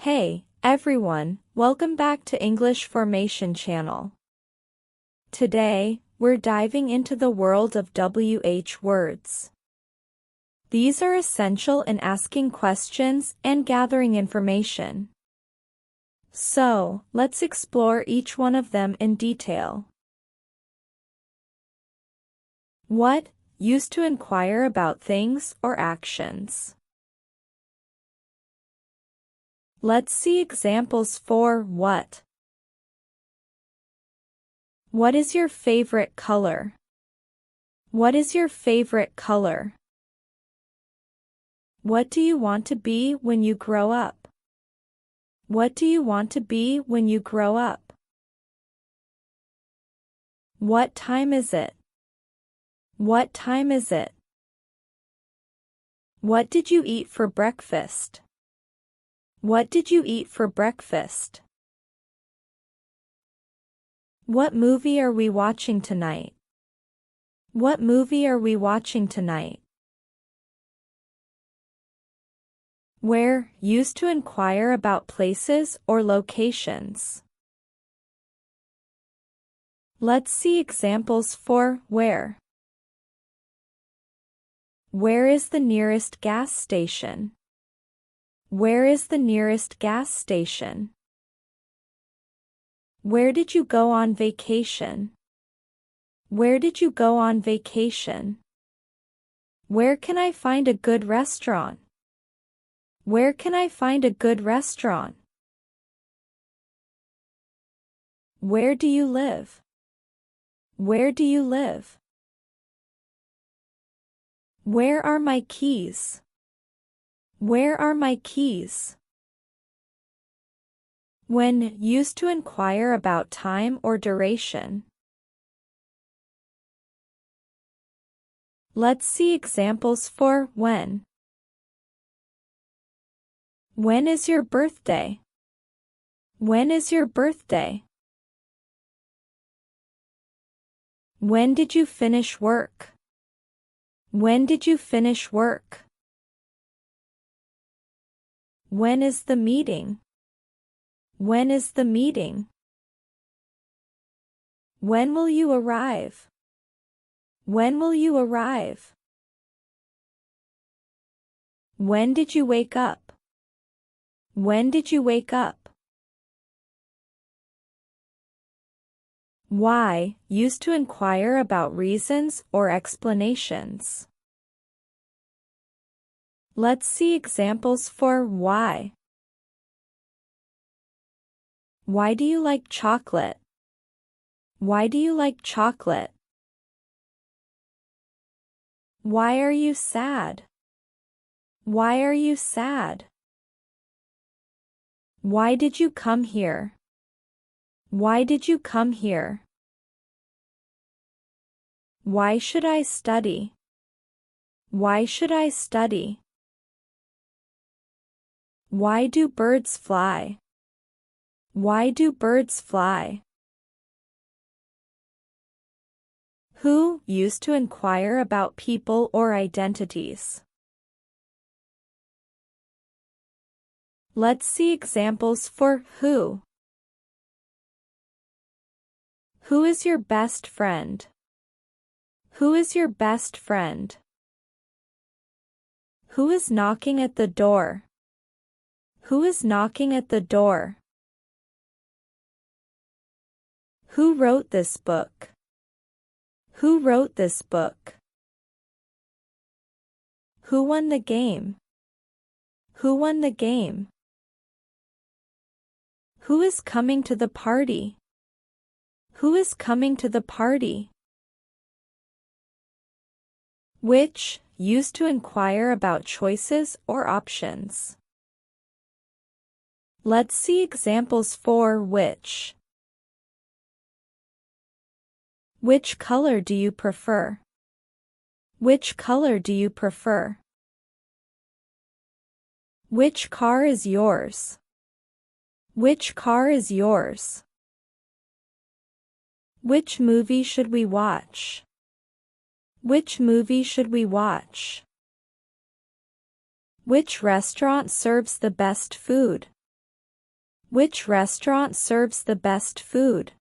Hey, everyone, welcome back to English Formation Channel. Today, we're diving into the world of WH words. These are essential in asking questions and gathering information. So, let's explore each one of them in detail. What? Used to inquire about things or actions. Let's see examples for what. What is your favorite color? What is your favorite color? What do you want to be when you grow up? What do you want to be when you grow up? What time is it? What time is it? What did you eat for breakfast? What did you eat for breakfast? What movie are we watching tonight? What movie are we watching tonight? Where? Used to inquire about places or locations. Let's see examples for where. Where is the nearest gas station? Where is the nearest gas station? Where did you go on vacation? Where did you go on vacation? Where can I find a good restaurant? Where can I find a good restaurant? Where do you live? Where do you live? Where are my keys? Where are my keys? When? Used to inquire about time or duration. Let's see examples for when. When is your birthday? When is your birthday? When did you finish work? When did you finish work? When is the meeting? When is the meeting? When will you arrive? When will you arrive? When did you wake up? When did you wake up? Why? Used to inquire about reasons or explanations. Let's see examples for why. Why do you like chocolate? Why do you like chocolate? Why are you sad? Why are you sad? Why did you come here? Why did you come here? Why should I study? Why should I study? Why do birds fly? Why do birds fly? Who? Used to inquire about people or identities. Let's see examples for who. Who is your best friend? Who is your best friend? Who is knocking at the door? Who is knocking at the door? Who wrote this book? Who wrote this book? Who won the game? Who won the game? Who is coming to the party? Who is coming to the party? Which? Used to inquire about choices or options. Let's see examples for which. Which color do you prefer? Which color do you prefer? Which car is yours? Which car is yours? Which movie should we watch? Which movie should we watch? Which restaurant serves the best food? Which restaurant serves the best food?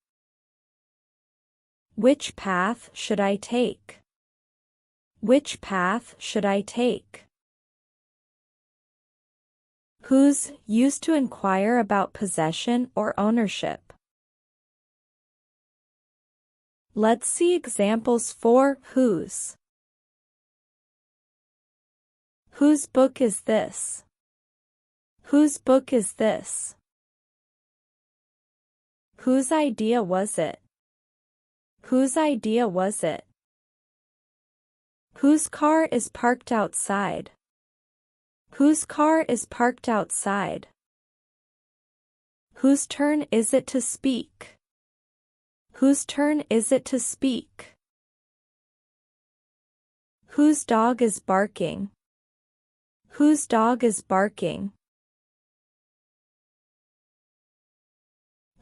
Which path should I take? Which path should I take? Whose, used to inquire about possession or ownership. Let's see examples for whose. Whose book is this? Whose book is this? Whose idea was it? Whose idea was it? Whose car is parked outside? Whose car is parked outside? Whose turn is it to speak? Whose turn is it to speak? Whose dog is barking? Whose dog is barking?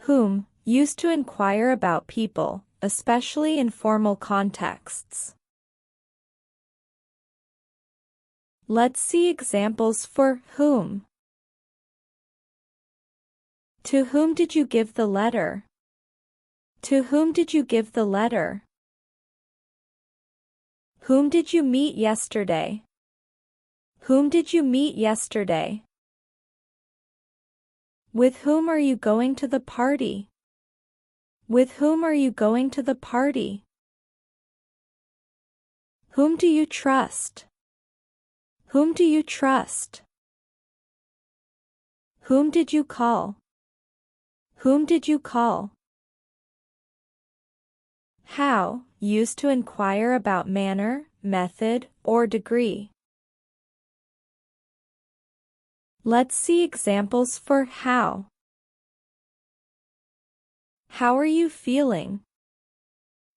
Whom, used to inquire about people, especially in formal contexts. Let's see examples for whom. To whom did you give the letter? To whom did you give the letter? Whom did you meet yesterday? Whom did you meet yesterday? With whom are you going to the party? With whom are you going to the party? Whom do you trust? Whom do you trust? Whom did you call? Whom did you call? How, used to inquire about manner, method, or degree. Let's see examples for how. How are you feeling?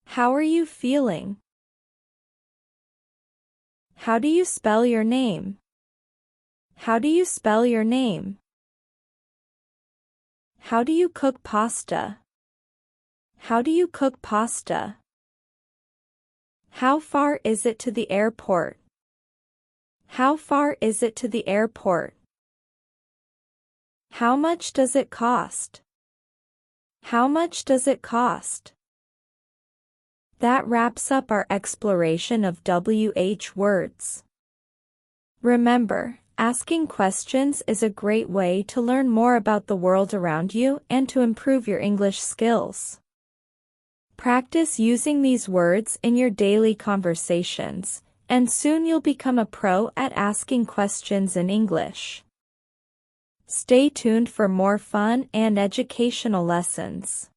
How are you feeling? How do you spell your name? How do you spell your name? How do you cook pasta? How do you cook pasta? How far is it to the airport? How far is it to the airport? How much does it cost? How much does it cost? That wraps up our exploration of WH words. Remember, asking questions is a great way to learn more about the world around you and to improve your English skills. Practice using these words in your daily conversations, and soon you'll become a pro at asking questions in English. Stay tuned for more fun and educational lessons.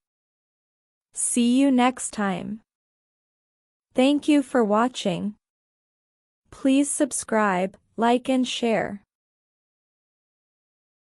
See you next time. Thank you for watching. Please subscribe, like and share.